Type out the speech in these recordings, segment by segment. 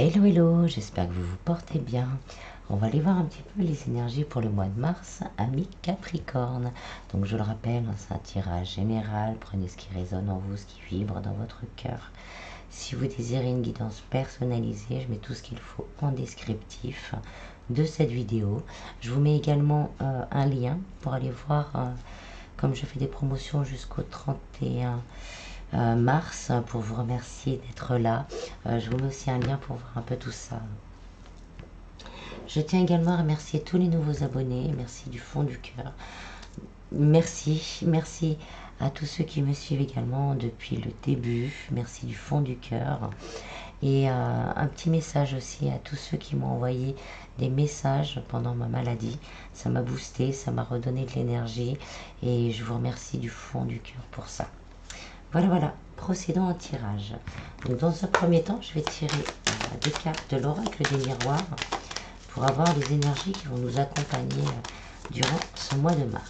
Hello hello, j'espère que vous vous portez bien. On va aller voir un petit peu les énergies pour le mois de mars, amis Capricorne. Donc je le rappelle, c'est un tirage général, prenez ce qui résonne en vous, ce qui vibre dans votre cœur. Si vous désirez une guidance personnalisée, je mets tout ce qu'il faut en descriptif de cette vidéo. Je vous mets également un lien pour aller voir, comme je fais des promotions jusqu'au 31 mars, pour vous remercier d'être là. Je vous mets aussi un lien pour voir un peu tout ça. Je tiens également à remercier tous les nouveaux abonnés. Merci du fond du cœur. Merci à tous ceux qui me suivent également depuis le début. Merci du fond du cœur. Et un petit message aussi à tous ceux qui m'ont envoyé des messages pendant ma maladie. Ça m'a boosté, ça m'a redonné de l'énergie. Et je vous remercie du fond du cœur pour ça. Voilà, procédons au tirage. Donc dans un premier temps, je vais tirer des cartes de l'oracle des miroirs pour avoir les énergies qui vont nous accompagner durant ce mois de mars.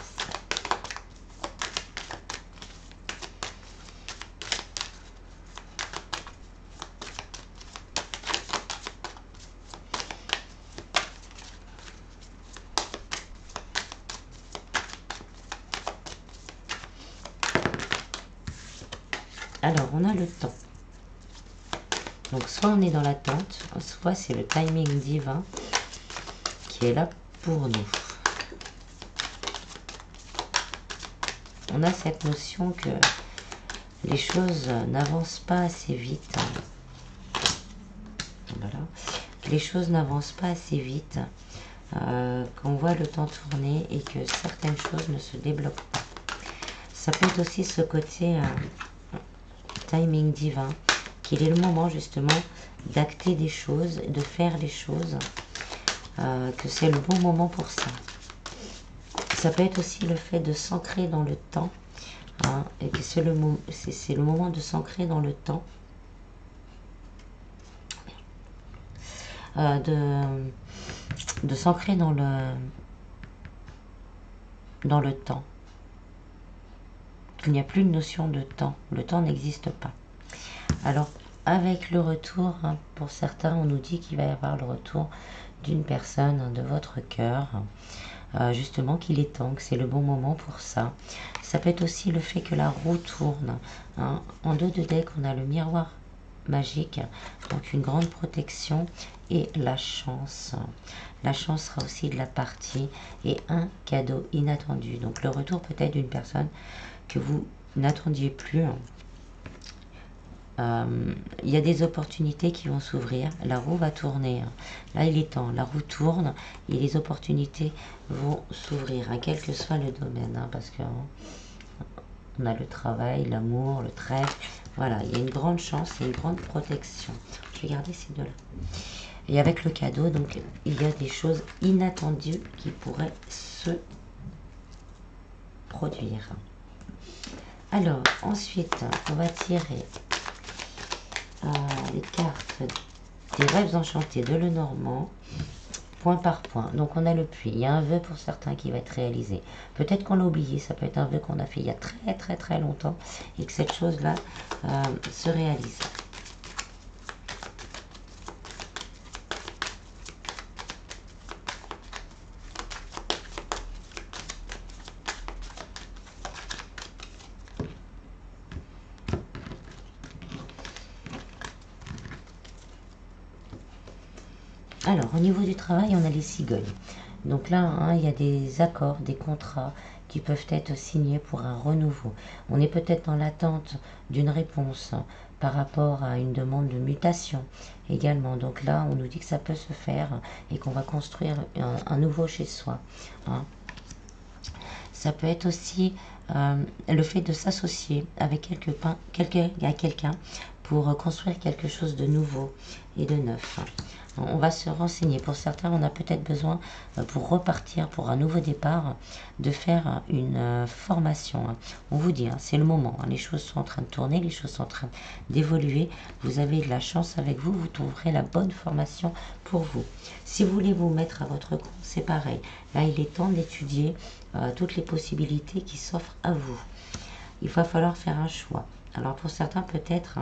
Alors, on a le temps. Donc, soit on est dans l'attente, soit c'est le timing divin qui est là pour nous. On a cette notion que les choses n'avancent pas assez vite. Voilà. Les choses n'avancent pas assez vite, qu'on voit le temps tourner et que certaines choses ne se débloquent pas. Ça peut être aussi ce côté timing divin, qu'il est le moment justement d'acter des choses, de faire les choses, que c'est le bon moment pour ça. Ça peut être aussi le fait de s'ancrer dans le temps, et que c'est le moment de s'ancrer dans le temps, de s'ancrer dans le temps. Il n'y a plus de notion de temps. Le temps n'existe pas. Alors, avec le retour, pour certains, on nous dit qu'il va y avoir le retour d'une personne de votre cœur. Justement, qu'il est temps, que c'est le bon moment pour ça. Ça peut être aussi le fait que la roue tourne. En dos de deck, on a le miroir magique, donc une grande protection et la chance. La chance sera aussi de la partie et un cadeau inattendu. Donc le retour peut-être d'une personne que vous n'attendiez plus. Il y a des opportunités qui vont s'ouvrir, la roue va tourner. Là il est temps, la roue tourne et les opportunités vont s'ouvrir, quel que soit le domaine, parce que on a le travail, l'amour, le trèfle. Voilà, il y a une grande chance et une grande protection. Je vais garder ces deux-là. Et avec le cadeau, donc, il y a des choses inattendues qui pourraient se produire. Alors, ensuite, on va tirer les cartes des rêves enchantés de Lenormand, point par point. Donc on a le puits, il y a un vœu pour certains qui va être réalisé. Peut-être qu'on l'a oublié, ça peut être un vœu qu'on a fait il y a très longtemps et que cette chose-là se réalise. Alors, au niveau du travail, on a les cigognes. Donc là, il y a des accords, des contrats qui peuvent être signés pour un renouveau. On est peut-être dans l'attente d'une réponse par rapport à une demande de mutation également. Donc là, on nous dit que ça peut se faire et qu'on va construire un nouveau chez soi. Ça peut être aussi le fait de s'associer avec quelqu'un pour construire quelque chose de nouveau et de neuf. On va se renseigner. Pour certains, on a peut-être besoin, pour repartir, pour un nouveau départ, de faire une formation. On vous dit, c'est le moment. Les choses sont en train de tourner, les choses sont en train d'évoluer. Vous avez de la chance avec vous, vous trouverez la bonne formation pour vous. Si vous voulez vous mettre à votre compte, c'est pareil. Là, il est temps d'étudier toutes les possibilités qui s'offrent à vous. Il va falloir faire un choix. Alors pour certains peut-être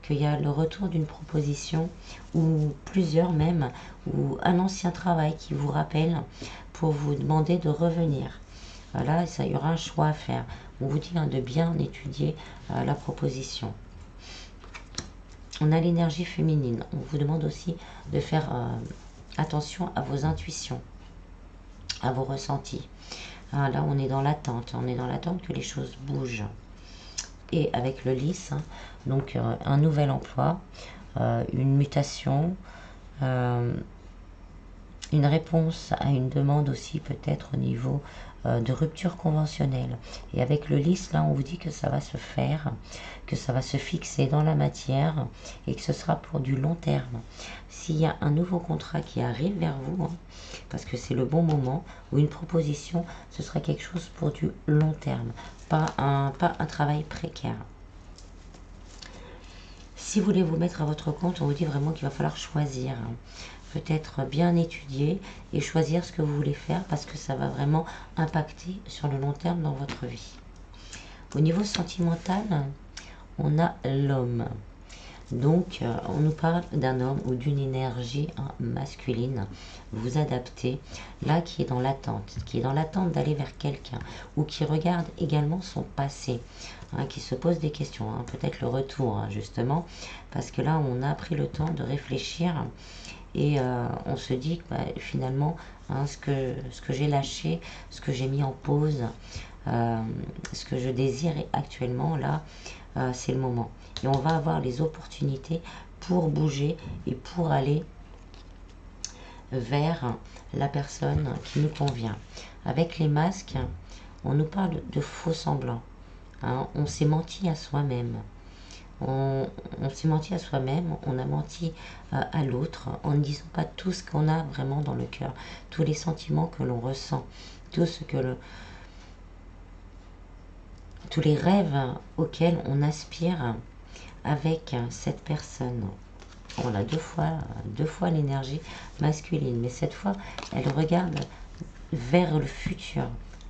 qu'il y a le retour d'une proposition ou plusieurs même, ou un ancien travail qui vous rappelle pour vous demander de revenir. Là, ça y aura un choix à faire. On vous dit de bien étudier la proposition. On a l'énergie féminine. On vous demande aussi de faire attention à vos intuitions, à vos ressentis. Là, on est dans l'attente. On est dans l'attente que les choses bougent. Et avec le lys, donc un nouvel emploi, une mutation, une réponse à une demande aussi peut-être au niveau de rupture conventionnelle. Et avec le lys, là, on vous dit que ça va se faire, que ça va se fixer dans la matière et que ce sera pour du long terme. S'il y a un nouveau contrat qui arrive vers vous, parce que c'est le bon moment, ou une proposition, ce sera quelque chose pour du long terme, pas un travail précaire. Si vous voulez vous mettre à votre compte, on vous dit vraiment qu'il va falloir choisir. Peut-être bien étudier et choisir ce que vous voulez faire parce que ça va vraiment impacter sur le long terme dans votre vie. Au niveau sentimental, on a l'homme. Donc, on nous parle d'un homme ou d'une énergie masculine. Vous adaptez, là, qui est dans l'attente d'aller vers quelqu'un, ou qui regarde également son passé, qui se pose des questions, peut-être le retour, justement, parce que là, on a pris le temps de réfléchir, et on se dit que finalement, ce que j'ai lâché, ce que j'ai mis en pause, ce que je désire actuellement, là, c'est le moment. Et on va avoir les opportunités pour bouger et pour aller vers la personne qui nous convient. Avec les masques, on nous parle de faux semblants. On s'est menti à soi-même. On s'est menti à soi-même, on a menti à l'autre en ne disant pas tout ce qu'on a vraiment dans le cœur, tous les sentiments que l'on ressent, tout ce que tous les rêves auxquels on aspire avec cette personne. On a deux fois l'énergie masculine, mais cette fois, elle regarde vers le futur.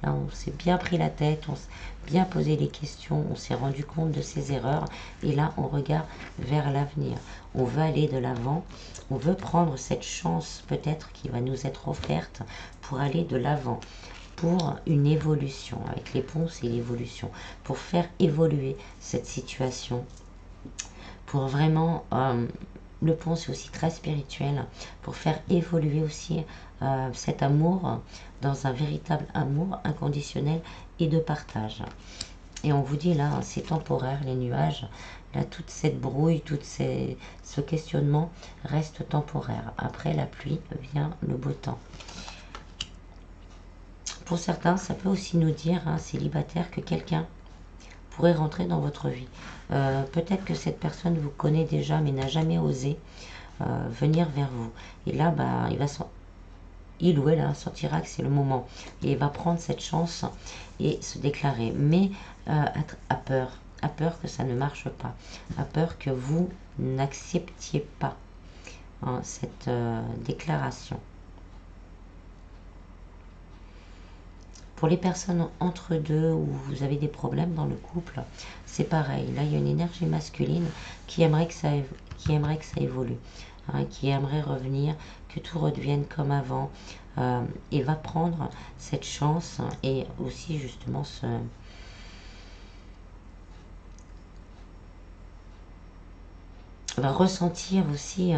Là, on s'est bien pris la tête, on s'est bien posé les questions, on s'est rendu compte de ses erreurs, et là, on regarde vers l'avenir. On veut aller de l'avant, on veut prendre cette chance peut-être qui va nous être offerte pour aller de l'avant, pour une évolution. Avec les ponts, c'est l'évolution, pour faire évoluer cette situation, pour vraiment... le pont, c'est aussi très spirituel, pour faire évoluer aussi cet amour dans un véritable amour inconditionnel et de partage. Et on vous dit là, c'est temporaire, les nuages, là, toute cette brouille, ce questionnement reste temporaire. Après la pluie vient le beau temps. Pour certains, ça peut aussi nous dire, célibataire, que quelqu'un pourrait rentrer dans votre vie. Peut-être que cette personne vous connaît déjà mais n'a jamais osé venir vers vous. Et là, il ou elle sentira que c'est le moment. Et il va prendre cette chance et se déclarer. Mais a peur que ça ne marche pas. A peur que vous n'acceptiez pas cette déclaration. Pour les personnes entre deux où vous avez des problèmes dans le couple, c'est pareil. Là, il y a une énergie masculine qui aimerait que ça évolue, qui aimerait revenir, que tout redevienne comme avant, et va prendre cette chance et aussi justement va ressentir aussi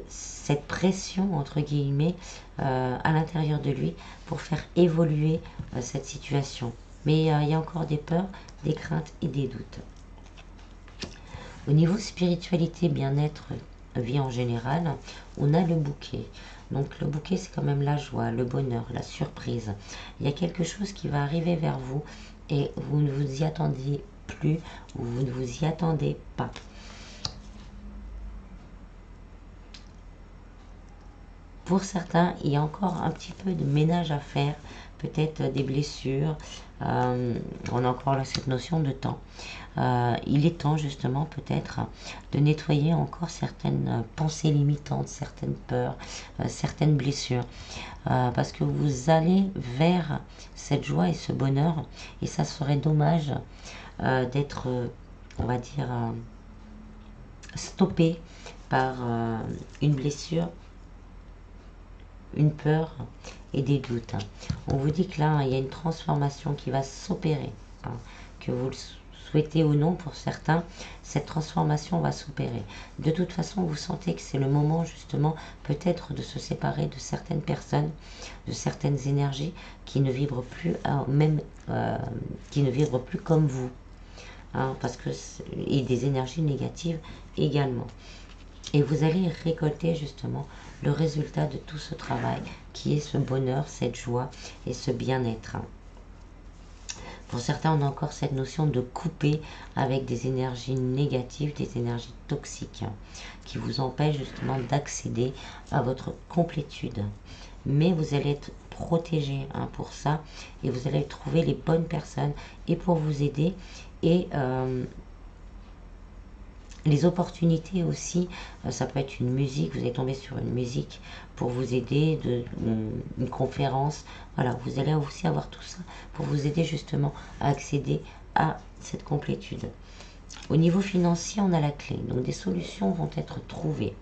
cette pression entre guillemets à l'intérieur de lui pour faire évoluer cette situation. Mais il y a encore des peurs, des craintes et des doutes. Au niveau spiritualité, bien-être, vie en général, on a le bouquet. Donc le bouquet, c'est quand même la joie, le bonheur, la surprise. Il y a quelque chose qui va arriver vers vous et vous ne vous y attendiez plus ou vous ne vous y attendez pas. Pour certains, il y a encore un petit peu de ménage à faire, peut-être des blessures. On a encore là cette notion de temps. Il est temps justement peut-être de nettoyer encore certaines pensées limitantes, certaines peurs, certaines blessures. Parce que vous allez vers cette joie et ce bonheur. Et ça serait dommage d'être on va dire, stoppé par une blessure, une peur et des doutes. On vous dit que là, il y a une transformation qui va s'opérer, que vous le souhaitez ou non pour certains, cette transformation va s'opérer. De toute façon, vous sentez que c'est le moment justement peut-être de se séparer de certaines personnes, de certaines énergies qui ne vibrent plus, qui ne vibrent plus comme vous. Parce que, et des énergies négatives également. Et vous allez récolter justement le résultat de tout ce travail qui est ce bonheur, cette joie et ce bien-être. Pour certains, on a encore cette notion de couper avec des énergies négatives, des énergies toxiques qui vous empêchent justement d'accéder à votre complétude. Mais vous allez être protégé pour ça et vous allez trouver les bonnes personnes et pour vous aider et les opportunités aussi, ça peut être une musique, vous allez tomber sur une musique pour vous aider, une conférence, voilà, vous allez aussi avoir tout ça pour vous aider justement à accéder à cette complétude. Au niveau financier, on a la clé, donc des solutions vont être trouvées.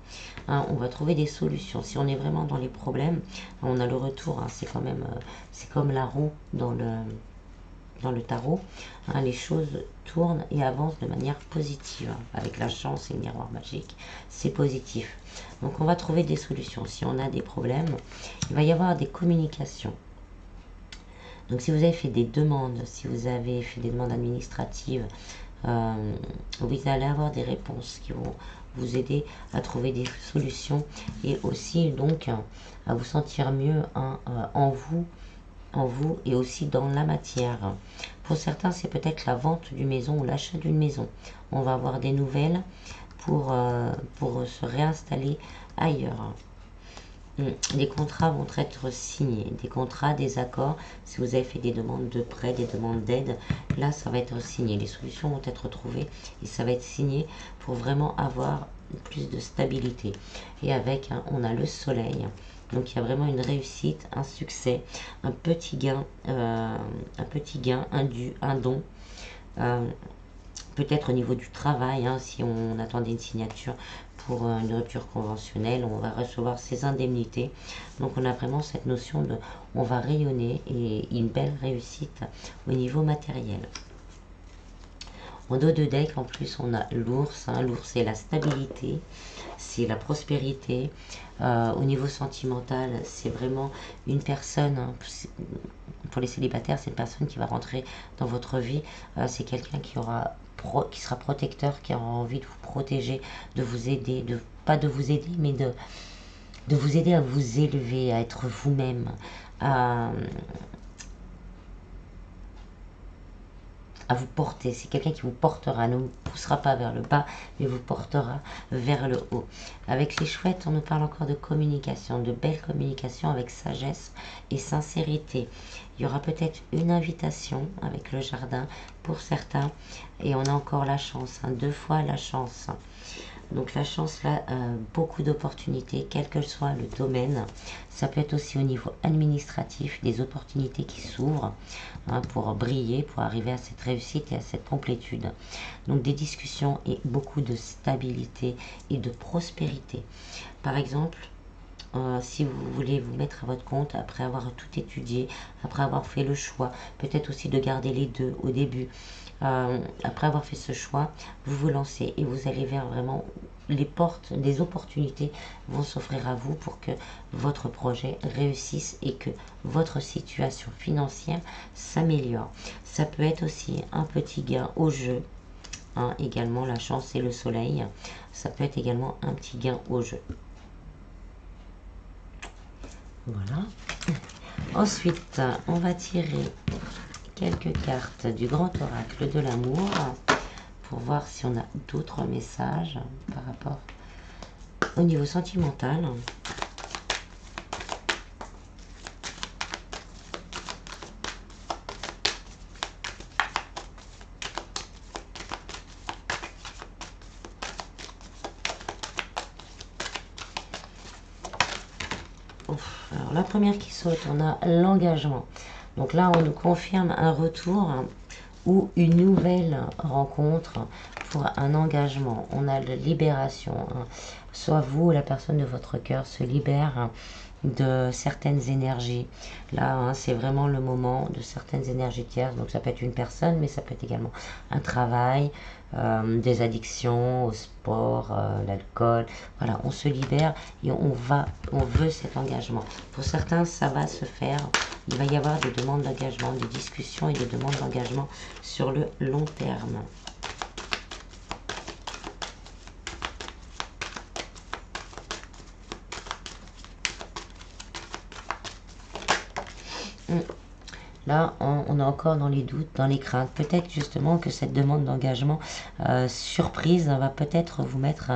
On va trouver des solutions. Si on est vraiment dans les problèmes, on a le retour, c'est quand même, c'est comme la roue dans le tarot, les choses tournent et avancent de manière positive. Avec la chance et le miroir magique, c'est positif. Donc on va trouver des solutions. Si on a des problèmes, il va y avoir des communications. Donc si vous avez fait des demandes, si vous avez fait des demandes administratives, vous allez avoir des réponses qui vont vous aider à trouver des solutions et aussi donc à vous sentir mieux en vous et aussi dans la matière. Pour certains, c'est peut-être la vente d'une maison ou l'achat d'une maison. On va avoir des nouvelles pour se réinstaller ailleurs. Les contrats vont être signés, des contrats, des accords. Si vous avez fait des demandes de prêt, des demandes d'aide, là, ça va être signé. Les solutions vont être trouvées et ça va être signé pour vraiment avoir plus de stabilité. Et avec, on a le soleil. Donc il y a vraiment une réussite, un succès, un petit gain, un don. Peut-être au niveau du travail, si on attendait une signature pour une rupture conventionnelle, on va recevoir ces indemnités. Donc on a vraiment cette notion de on va rayonner et une belle réussite au niveau matériel. En dos de deck, en plus, on a l'ours. L'ours, c'est la stabilité, c'est la prospérité. Au niveau sentimental, c'est vraiment une personne, pour les célibataires, c'est une personne qui va rentrer dans votre vie. C'est quelqu'un qui sera protecteur, qui aura envie de vous protéger, de vous aider, pas de vous aider, mais de vous aider à vous élever, à être vous-même, à vous porter. C'est quelqu'un qui vous portera, ne vous poussera pas vers le bas, mais vous portera vers le haut. Avec les chouettes, on nous parle encore de communication, de belle communication avec sagesse et sincérité. Il y aura peut-être une invitation avec le jardin pour certains. Et on a encore la chance, 2 fois la chance. Donc la chance, là, beaucoup d'opportunités, quel que soit le domaine. Ça peut être aussi au niveau administratif, des opportunités qui s'ouvrent pour briller, pour arriver à cette réussite et à cette complétude. Donc des discussions et beaucoup de stabilité et de prospérité. Par exemple, si vous voulez vous mettre à votre compte après avoir tout étudié, après avoir fait le choix, peut-être aussi de garder les deux au début. Après avoir fait ce choix, vous vous lancez et vous allez vers vraiment les portes, des opportunités vont s'offrir à vous pour que votre projet réussisse et que votre situation financière s'améliore. Ça peut être aussi un petit gain au jeu, également la chance et le soleil. Ça peut être également un petit gain au jeu. Voilà. Ensuite, on va tirer quelques cartes du grand oracle de l'amour pour voir si on a d'autres messages par rapport au niveau sentimental. Alors la première qui saute, on a l'engagement. Donc là, on nous confirme un retour ou une nouvelle rencontre pour un engagement. On a la libération, hein. Soit vous ou la personne de votre cœur se libère de certaines énergies. Là, hein, c'est vraiment le moment de certaines énergies tierces. Donc ça peut être une personne, mais ça peut être également un travail, des addictions au sport, l'alcool. Voilà, on se libère et on veut cet engagement. Pour certains, ça va se faire. Il va y avoir des demandes d'engagement, des discussions et des demandes d'engagement sur le long terme. Là, on est encore dans les doutes, dans les craintes. Peut-être justement que cette demande d'engagement surprise va peut-être vous mettre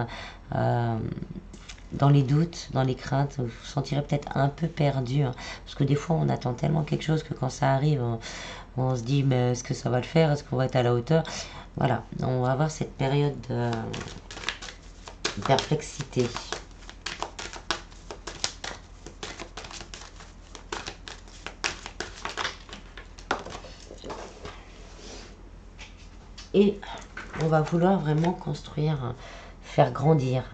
dans les doutes, dans les craintes. Vous vous sentirez peut-être un peu perdu, hein, parce que des fois, on attend tellement quelque chose que quand ça arrive, on se dit, mais est-ce que ça va le faire? Est-ce qu'on va être à la hauteur? Voilà, on va avoir cette période de perplexité. Et on va vouloir vraiment construire, faire grandir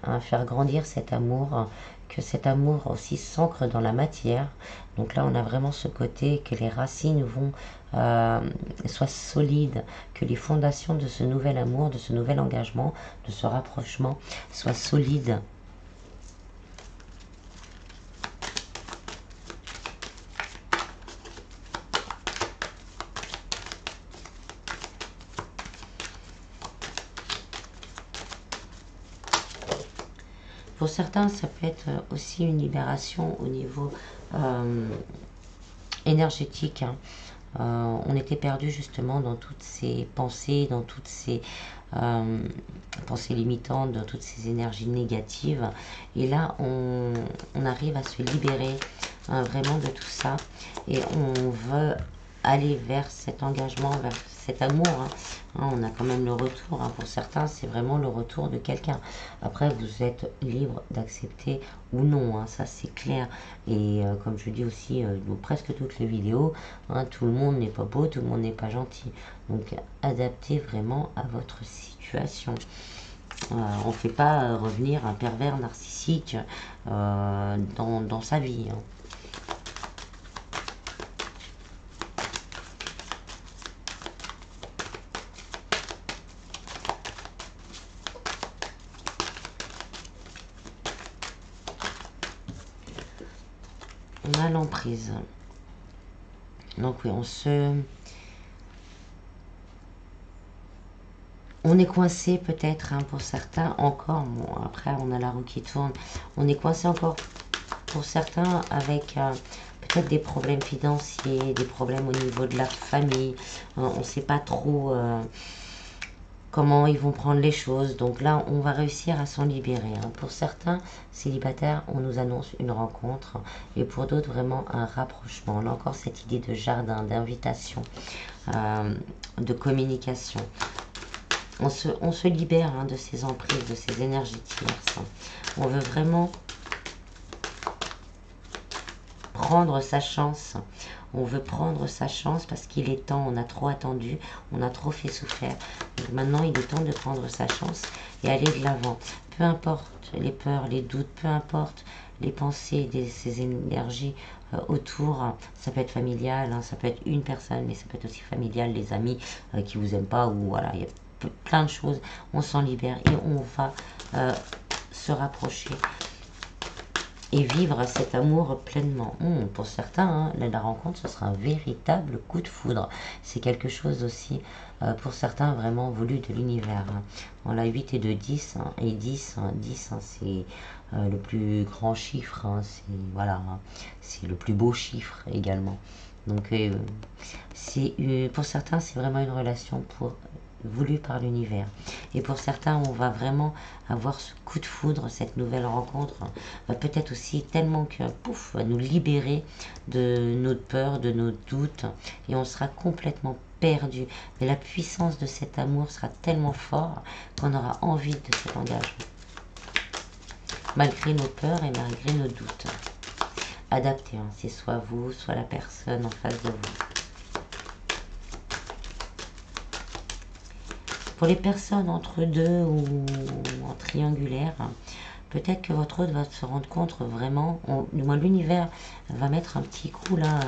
cet amour, que cet amour aussi s'ancre dans la matière. Donc là, on a vraiment ce côté que les racines vont soient solides, que les fondations de ce nouvel amour, de ce nouvel engagement, de ce rapprochement soient solides. Pour certains, ça peut être aussi une libération au niveau énergétique, hein. On était perdu justement dans toutes ces pensées, dans toutes ces pensées limitantes, dans toutes ces énergies négatives. Et là, on arrive à se libérer vraiment de tout ça. Et on veut aller vers cet engagement, vers cet amour, hein. On a quand même le retour, hein. Pour certains, c'est vraiment le retour de quelqu'un. Après, vous êtes libre d'accepter ou non, hein, ça c'est clair. Et comme je dis aussi dans presque toutes les vidéos, hein, tout le monde n'est pas beau, tout le monde n'est pas gentil. Donc adaptez vraiment à votre situation. On ne fait pas revenir un pervers narcissique dans sa vie, hein. On a l'emprise. Donc oui, on est coincé peut-être, hein, pour certains encore. Bon, après, on a la roue qui tourne. On est coincé encore pour certains avec peut-être des problèmes financiers, des problèmes au niveau de la famille. On ne sait pas trop comment ils vont prendre les choses. Donc là, on va réussir à s'en libérer, hein. Pour certains célibataires, on nous annonce une rencontre et pour d'autres, vraiment un rapprochement. Là encore, cette idée de jardin, d'invitation, de communication. On se libère, hein, de ces emprises, de ces énergies tierces. On veut vraiment prendre sa chance. On veut prendre sa chance parce qu'il est temps. On a trop attendu, on a trop fait souffrir. Donc maintenant, il est temps de prendre sa chance et aller de l'avant. Peu importe les peurs, les doutes, peu importe les pensées, ces énergies autour. Ça peut être familial, hein, ça peut être une personne, mais ça peut être aussi familial, les amis qui vous aiment pas, ou voilà, il y a plein de choses. On s'en libère et on va se rapprocher et vivre cet amour pleinement. Pour certains, hein, la rencontre, ce sera un véritable coup de foudre. C'est quelque chose aussi, pour certains, vraiment voulu de l'univers, hein. On a 8 et 2, 10, hein, et 10, hein, 10, hein, c'est le plus grand chiffre, hein, c'est voilà, hein, c'est le plus beau chiffre également. Donc, pour certains, c'est vraiment une relation voulu par l'univers. Et pour certains, on va vraiment avoir ce coup de foudre, cette nouvelle rencontre va peut-être aussi tellement que, pouf, va nous libérer de nos peurs, de nos doutes, et on sera complètement perdu. Mais la puissance de cet amour sera tellement fort qu'on aura envie de cet engagement. Malgré nos peurs et malgré nos doutes. Adaptez, hein, c'est soit vous, soit la personne en face de vous. Pour les personnes entre deux ou en triangulaire, peut-être que votre autre va se rendre compte vraiment, du moins l'univers va mettre un petit coup là,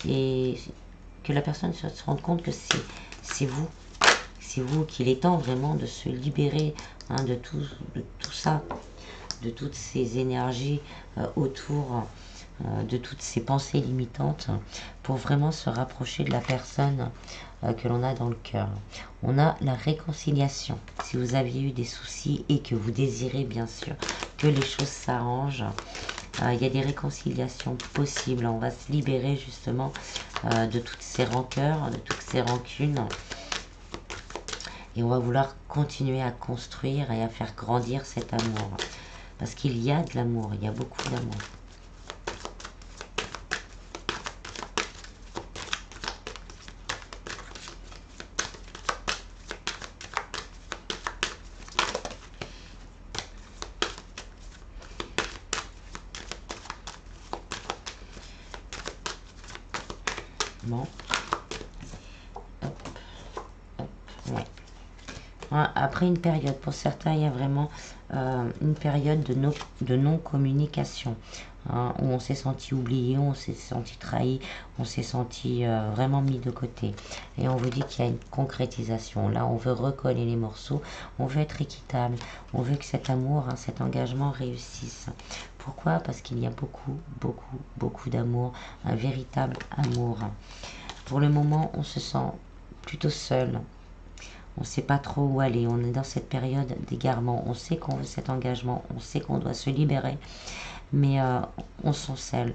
et que la personne se rende compte que c'est vous. C'est vous qu'il est temps vraiment de se libérer de tout ça, de toutes ces énergies autour, de toutes ces pensées limitantes, pour vraiment se rapprocher de la personne que l'on a dans le cœur. On a la réconciliation. Si vous aviez eu des soucis et que vous désirez bien sûr que les choses s'arrangent, il y a des réconciliations possibles. On va se libérer justement de toutes ces rancœurs, de toutes ces rancunes. Et on va vouloir continuer à construire et à faire grandir cet amour. Parce qu'il y a de l'amour, il y a beaucoup d'amour. Bon. Hop, hop, ouais. Après une période, pour certains, il y a vraiment une période de non-communication, où on s'est senti oublié, on s'est senti trahi, on s'est senti vraiment mis de côté. Et on vous dit qu'il y a une concrétisation. Là, on veut recoller les morceaux, on veut être équitable, on veut que cet amour, cet engagement réussisse. Pourquoi? Parce qu'il y a beaucoup, beaucoup, beaucoup d'amour, un véritable amour. Pour le moment, on se sent plutôt seul. On ne sait pas trop où aller, on est dans cette période d'égarement, on sait qu'on veut cet engagement, on sait qu'on doit se libérer, mais on s'en seul,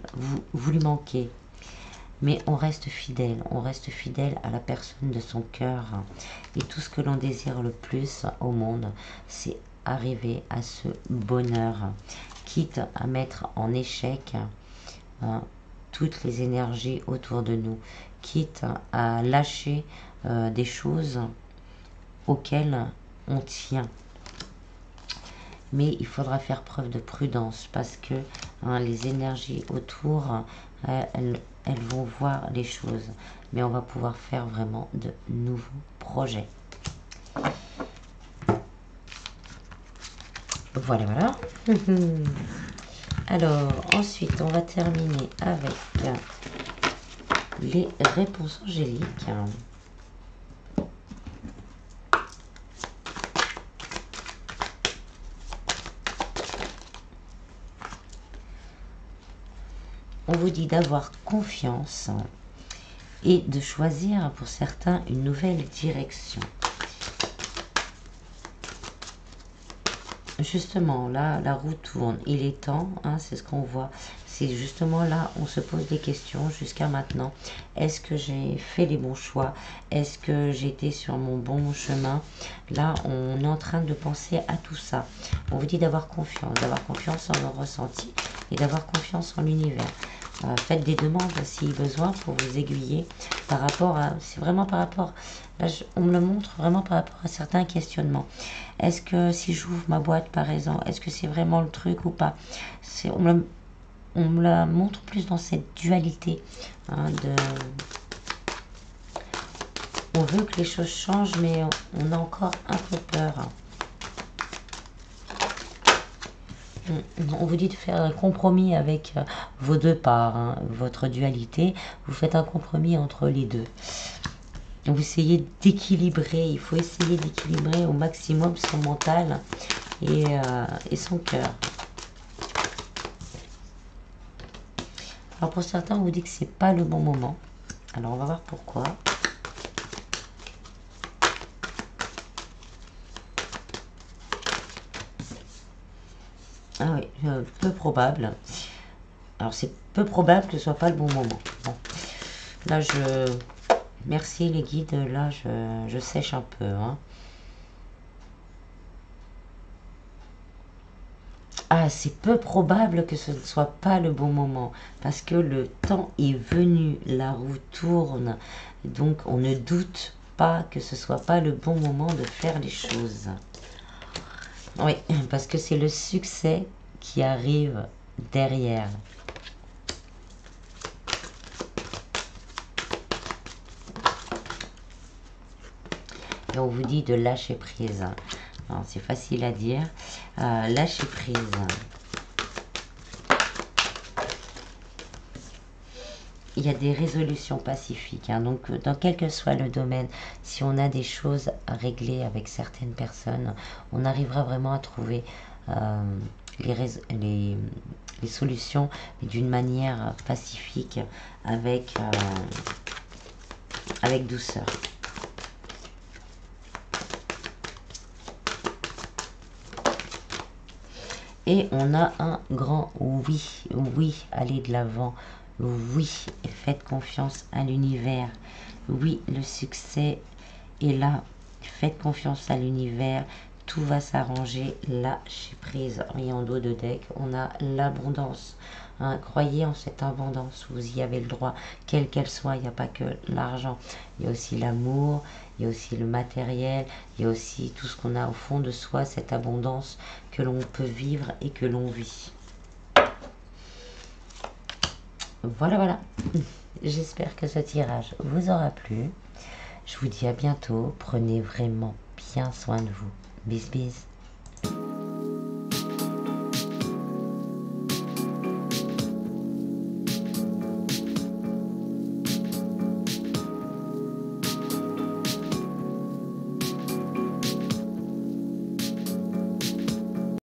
vous lui manquez. Mais on reste fidèle à la personne de son cœur. Et tout ce que l'on désire le plus au monde, c'est arriver à ce bonheur, quitte à mettre en échec toutes les énergies autour de nous, quitte à lâcher des choses auquel on tient. Mais il faudra faire preuve de prudence parce que les énergies autour, elles vont voir les choses. Mais on va pouvoir faire vraiment de nouveaux projets. Voilà, voilà. Alors, ensuite, on va terminer avec les réponses angéliques. On vous dit d'avoir confiance et de choisir pour certains une nouvelle direction. Justement, là, la roue tourne. Il est temps, c'est ce qu'on voit. C'est justement là, on se pose des questions jusqu'à maintenant. Est-ce que j'ai fait les bons choix? Est-ce que j'étais sur mon bon chemin? Là, on est en train de penser à tout ça. On vous dit d'avoir confiance en vos ressentis et d'avoir confiance en l'univers. Faites des demandes si besoin pour vous aiguiller par rapport à... C'est vraiment par rapport... Là, on me le montre vraiment par rapport à certains questionnements. Est-ce que si j'ouvre ma boîte par exemple, est-ce que c'est vraiment le truc ou pas? On me la montre plus dans cette dualité. On veut que les choses changent, mais on a encore un peu peur. On vous dit de faire un compromis avec vos deux parts, votre dualité. Vous faites un compromis entre les deux. Vous essayez d'équilibrer, il faut essayer d'équilibrer au maximum son mental et son cœur. Alors pour certains, on vous dit que c'est pas le bon moment. Alors on va voir pourquoi. Ah oui, peu probable. Alors c'est peu probable que ce soit pas le bon moment. Bon. Là merci les guides, là je sèche un peu. Ah, c'est peu probable que ce ne soit pas le bon moment, parce que le temps est venu, la roue tourne, donc on ne doute pas que ce soit pas le bon moment de faire les choses. Oui, parce que c'est le succès qui arrive derrière. Et on vous dit de lâcher prise. C'est facile à dire. Lâcher prise. Il y a des résolutions pacifiques. Donc, dans quel que soit le domaine, si on a des choses à régler avec certaines personnes, on arrivera vraiment à trouver les solutions d'une manière pacifique, avec douceur. Et on a un grand oui, oui, allez de l'avant, oui, faites confiance à l'univers, oui, le succès est là, faites confiance à l'univers, tout va s'arranger, lâchez prise. Et en dos de deck, on a l'abondance. Croyez en cette abondance, vous y avez le droit, quelle qu'elle soit. Il n'y a pas que l'argent, il y a aussi l'amour, il y a aussi le matériel, il y a aussi tout ce qu'on a au fond de soi, cette abondance que l'on peut vivre et que l'on vit. Voilà. J'espère que ce tirage vous aura plu. Je vous dis à bientôt. Prenez vraiment bien soin de vous. Bis bis.